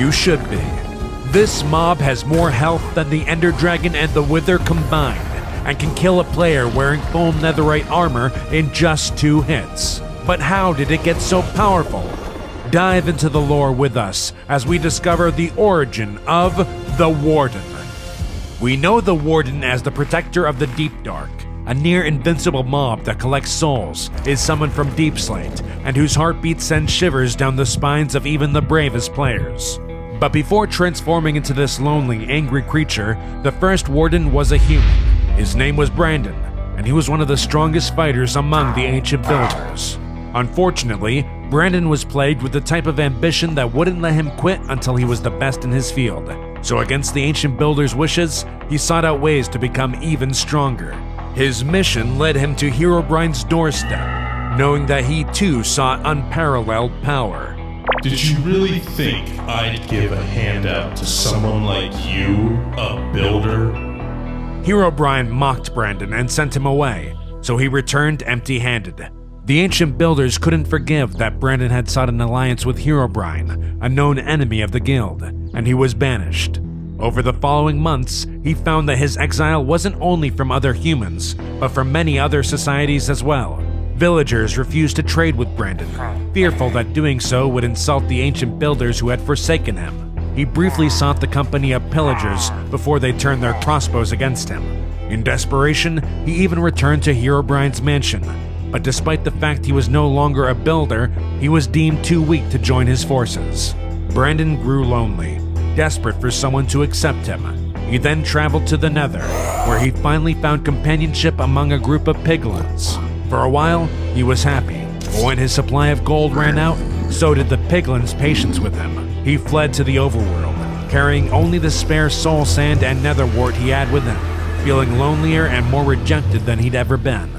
You should be. This mob has more health than the Ender Dragon and the Wither combined, and can kill a player wearing full netherite armor in just 2 hits. But how did it get so powerful? Dive into the lore with us as we discover the origin of the Warden. We know the Warden as the protector of the Deep Dark, a near-invincible mob that collects souls, is summoned from Deepslate, and whose heartbeat sends shivers down the spines of even the bravest players. But before transforming into this lonely, angry creature, the first Warden was a human. His name was Brandon, and he was one of the strongest fighters among the ancient builders. Unfortunately, Brandon was plagued with the type of ambition that wouldn't let him quit until he was the best in his field. So against the ancient builder's wishes, he sought out ways to become even stronger. His mission led him to Herobrine's doorstep, knowing that he too sought unparalleled power. Did you really think I'd give a handout to someone like you, a builder? Herobrine mocked Brandon and sent him away, so he returned empty-handed. The ancient builders couldn't forgive that Brandon had sought an alliance with Herobrine, a known enemy of the guild, and he was banished. Over the following months, he found that his exile wasn't only from other humans, but from many other societies as well. Villagers refused to trade with Brandon, fearful that doing so would insult the ancient builders who had forsaken him. He briefly sought the company of pillagers before they turned their crossbows against him. In desperation, he even returned to Herobrine's mansion. But despite the fact he was no longer a builder, he was deemed too weak to join his forces. Brandon grew lonely, desperate for someone to accept him. He then traveled to the Nether, where he finally found companionship among a group of piglins. For a while, he was happy, but when his supply of gold ran out, so did the piglins' patience with him. He fled to the overworld, carrying only the spare soul sand and netherwort he had with him, feeling lonelier and more rejected than he'd ever been.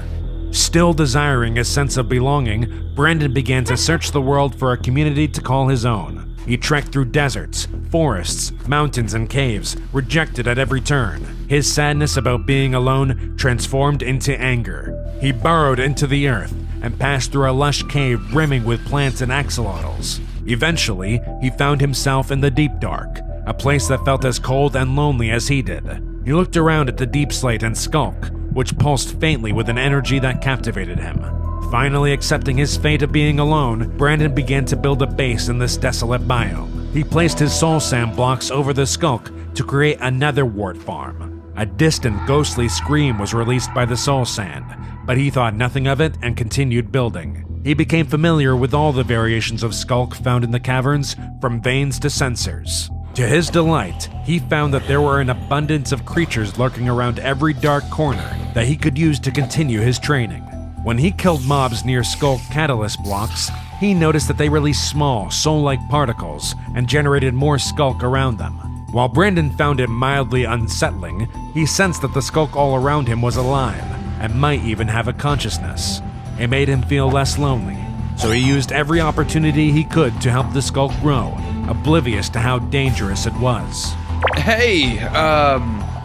Still desiring a sense of belonging, Brandon began to search the world for a community to call his own. He trekked through deserts, forests, mountains, and caves, rejected at every turn. His sadness about being alone transformed into anger. He burrowed into the earth and passed through a lush cave brimming with plants and axolotls. Eventually, he found himself in the Deep Dark, a place that felt as cold and lonely as he did. He looked around at the Deepslate and Skulk, which pulsed faintly with an energy that captivated him. Finally accepting his fate of being alone, Brandon began to build a base in this desolate biome. He placed his soul sand blocks over the Skulk to create a netherwort farm. A distant, ghostly scream was released by the soul sand, but he thought nothing of it and continued building. He became familiar with all the variations of Skulk found in the caverns, from veins to sensors. To his delight, he found that there were an abundance of creatures lurking around every dark corner that he could use to continue his training. When he killed mobs near Skulk catalyst blocks, he noticed that they released small, soul-like particles and generated more Skulk around them. While Brandon found it mildly unsettling, he sensed that the Skulk all around him was alive and might even have a consciousness. It made him feel less lonely, so he used every opportunity he could to help the Skulk grow, oblivious to how dangerous it was. Hey,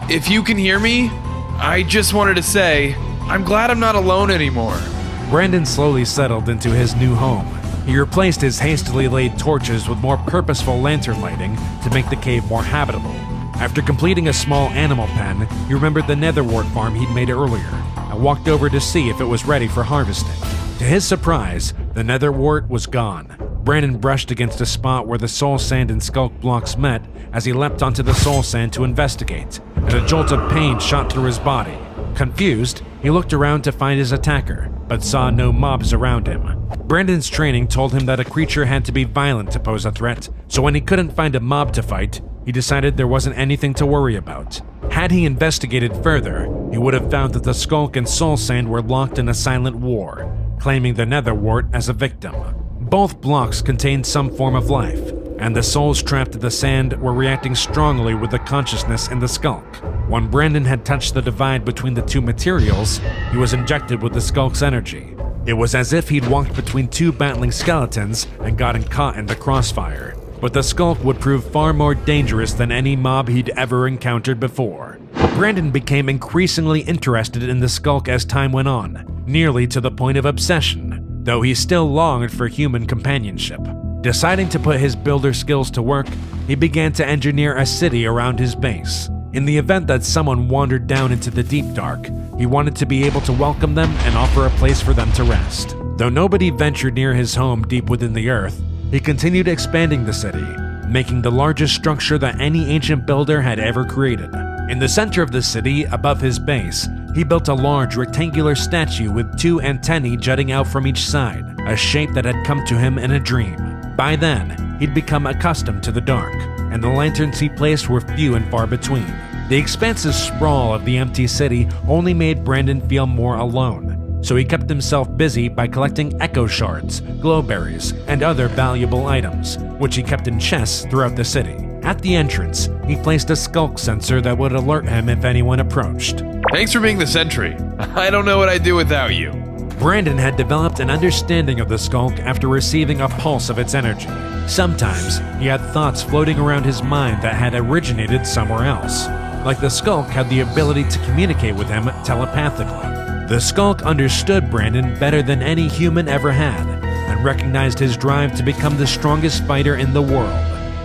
if you can hear me, I just wanted to say, I'm glad I'm not alone anymore. Brandon slowly settled into his new home. He replaced his hastily laid torches with more purposeful lantern lighting to make the cave more habitable. After completing a small animal pen, he remembered the netherwort farm he'd made earlier and walked over to see if it was ready for harvesting. To his surprise, the netherwort was gone. Brandon brushed against a spot where the soul sand and Skulk blocks met as he leapt onto the soul sand to investigate, and a jolt of pain shot through his body. Confused, he looked around to find his attacker, but saw no mobs around him. Brandon's training told him that a creature had to be violent to pose a threat, so when he couldn't find a mob to fight, he decided there wasn't anything to worry about. Had he investigated further, he would have found that the Skulk and soul sand were locked in a silent war, claiming the netherwort as a victim. Both blocks contained some form of life, and the souls trapped in the sand were reacting strongly with the consciousness in the Skulk. When Brandon had touched the divide between the two materials, he was injected with the Skulk's energy. It was as if he'd walked between two battling skeletons and gotten caught in the crossfire. But the Skulk would prove far more dangerous than any mob he'd ever encountered before. Brandon became increasingly interested in the Skulk as time went on, nearly to the point of obsession, though he still longed for human companionship. Deciding to put his builder skills to work, he began to engineer a city around his base. In the event that someone wandered down into the deep dark, he wanted to be able to welcome them and offer a place for them to rest. Though nobody ventured near his home deep within the earth, he continued expanding the city, making the largest structure that any ancient builder had ever created. In the center of the city, above his base, he built a large rectangular statue with 2 antennae jutting out from each side, a shape that had come to him in a dream. By then, he'd become accustomed to the dark, and the lanterns he placed were few and far between. The expansive sprawl of the empty city only made Brandon feel more alone, so he kept himself busy by collecting echo shards, glowberries, and other valuable items, which he kept in chests throughout the city. At the entrance, he placed a skulk sensor that would alert him if anyone approached. Thanks for being the sentry. I don't know what I'd do without you. Brandon had developed an understanding of the skulk after receiving a pulse of its energy. Sometimes, he had thoughts floating around his mind that had originated somewhere else. Like the skulk had the ability to communicate with him telepathically. The skulk understood Brandon better than any human ever had, and recognized his drive to become the strongest fighter in the world.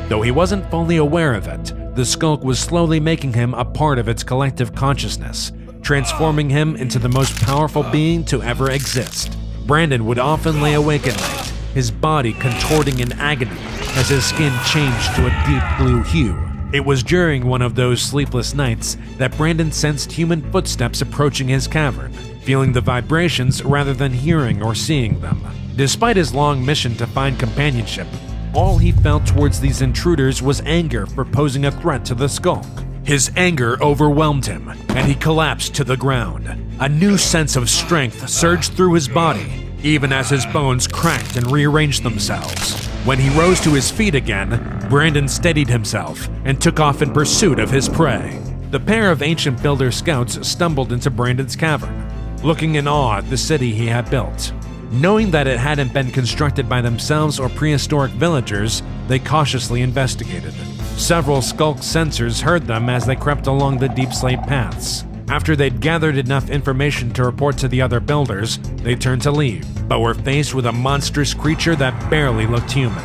Though he wasn't fully aware of it, the skulk was slowly making him a part of its collective consciousness, transforming him into the most powerful being to ever exist. Brandon would often lay awake at night, his body contorting in agony as his skin changed to a deep blue hue. It was during one of those sleepless nights that Brandon sensed human footsteps approaching his cavern, feeling the vibrations rather than hearing or seeing them. Despite his long mission to find companionship, all he felt towards these intruders was anger for posing a threat to the skulk. His anger overwhelmed him, and he collapsed to the ground. A new sense of strength surged through his body, even as his bones cracked and rearranged themselves. When he rose to his feet again, Brandon steadied himself and took off in pursuit of his prey. The pair of ancient builder scouts stumbled into Brandon's cavern, looking in awe at the city he had built. Knowing that it hadn't been constructed by themselves or prehistoric villagers, they cautiously investigated. Several skulk sensors heard them as they crept along the deep slate paths. After they'd gathered enough information to report to the other builders, they turned to leave, but were faced with a monstrous creature that barely looked human.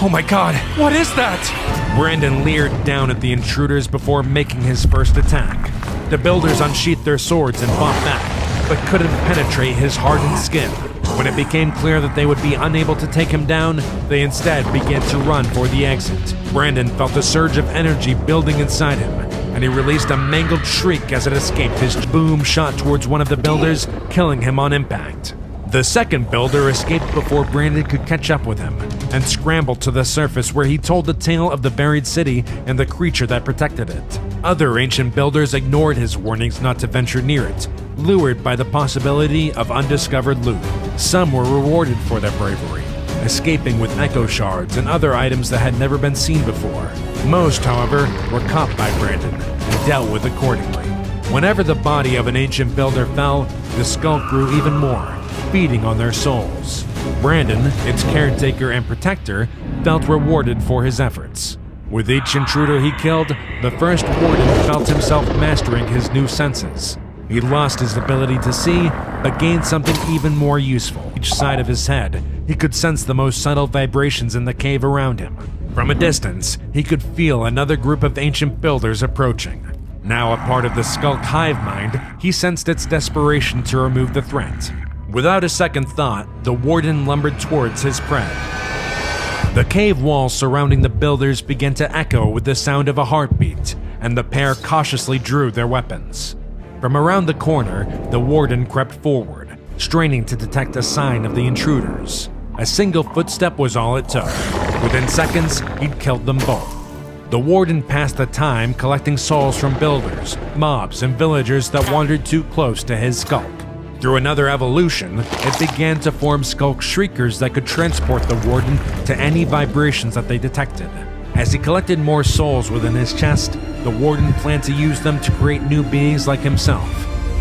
Oh my god, what is that? Brandon leered down at the intruders before making his first attack. The builders unsheathed their swords and fought back, but couldn't penetrate his hardened skin. When it became clear that they would be unable to take him down, they instead began to run for the exit. Brandon felt a surge of energy building inside him, and he released a mangled shriek as it escaped his boom shot towards one of the builders, killing him on impact. The second builder escaped before Brandon could catch up with him, and scrambled to the surface where he told the tale of the buried city and the creature that protected it. Other ancient builders ignored his warnings not to venture near it, lured by the possibility of undiscovered loot. Some were rewarded for their bravery, escaping with echo shards and other items that had never been seen before. Most, however, were caught by Brandon and dealt with accordingly. Whenever the body of an ancient builder fell, the skulk grew even more, feeding on their souls. Brandon, its caretaker and protector, felt rewarded for his efforts. With each intruder he killed, the first warden felt himself mastering his new senses. He lost his ability to see, but gained something even more useful. Each side of his head, he could sense the most subtle vibrations in the cave around him. From a distance, he could feel another group of ancient builders approaching. Now a part of the skulk hive mind, he sensed its desperation to remove the threat. Without a second thought, the warden lumbered towards his prey. The cave walls surrounding the builders began to echo with the sound of a heartbeat, and the pair cautiously drew their weapons. From around the corner, the warden crept forward, straining to detect a sign of the intruders. A single footstep was all it took. Within seconds, he'd killed them both. The warden passed the time collecting souls from builders, mobs, and villagers that wandered too close to his skulk. Through another evolution, it began to form skulk shriekers that could transport the warden to any vibrations that they detected. As he collected more souls within his chest, the warden planned to use them to create new beings like himself.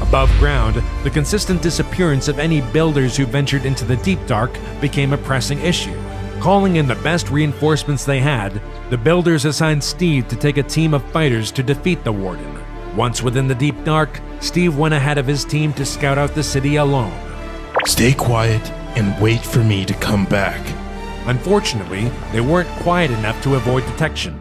Above ground, the consistent disappearance of any builders who ventured into the deep dark became a pressing issue. Calling in the best reinforcements they had, the builders assigned Steve to take a team of fighters to defeat the warden. Once within the deep dark, Steve went ahead of his team to scout out the city alone. Stay quiet and wait for me to come back. Unfortunately, they weren't quiet enough to avoid detection.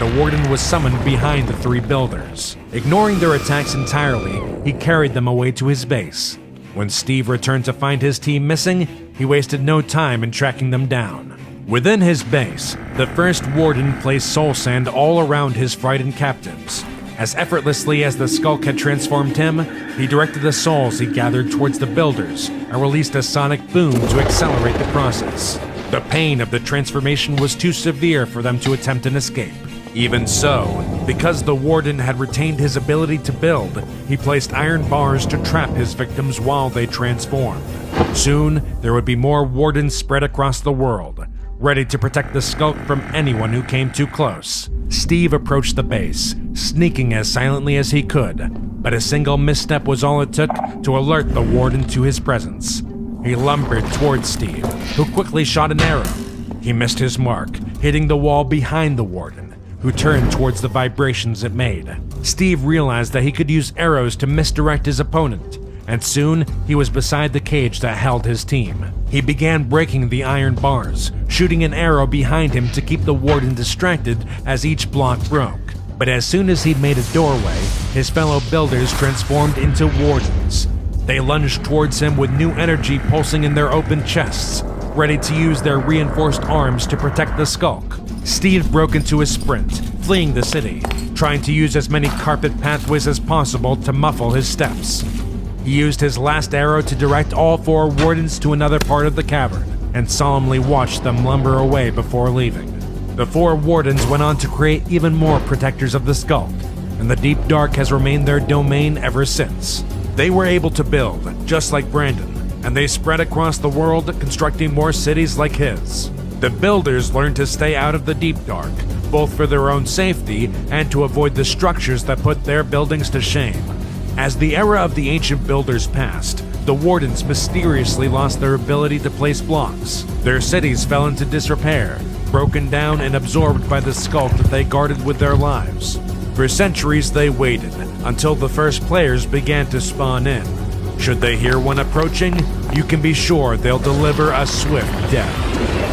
and a warden was summoned behind the three builders. Ignoring their attacks entirely, he carried them away to his base. When Steve returned to find his team missing, he wasted no time in tracking them down. Within his base, the first warden placed soul sand all around his frightened captives. As effortlessly as the skulk had transformed him, he directed the souls he gathered towards the builders and released a sonic boom to accelerate the process. The pain of the transformation was too severe for them to attempt an escape. Even so, because the warden had retained his ability to build, he placed iron bars to trap his victims while they transformed. Soon, there would be more wardens spread across the world, ready to protect the skulk from anyone who came too close. Steve approached the base, sneaking as silently as he could, but a single misstep was all it took to alert the warden to his presence. He lumbered towards Steve, who quickly shot an arrow. He missed his mark, hitting the wall behind the warden, who turned towards the vibrations it made. Steve realized that he could use arrows to misdirect his opponent, and soon he was beside the cage that held his team. He began breaking the iron bars, shooting an arrow behind him to keep the warden distracted as each block broke. But as soon as he'd made a doorway, his fellow builders transformed into wardens. They lunged towards him with new energy pulsing in their open chests, ready to use their reinforced arms to protect the skulk. Steve broke into a sprint, fleeing the city, trying to use as many carpet pathways as possible to muffle his steps. He used his last arrow to direct all four wardens to another part of the cavern, and solemnly watched them lumber away before leaving. The four wardens went on to create even more protectors of the skulk, and the deep dark has remained their domain ever since. They were able to build, just like Brandon, and they spread across the world, constructing more cities like his. The builders learned to stay out of the deep dark, both for their own safety and to avoid the structures that put their buildings to shame. As the era of the ancient builders passed, the wardens mysteriously lost their ability to place blocks. Their cities fell into disrepair, broken down and absorbed by the skulk that they guarded with their lives. For centuries they waited, until the first players began to spawn in. Should they hear one approaching, you can be sure they'll deliver a swift death.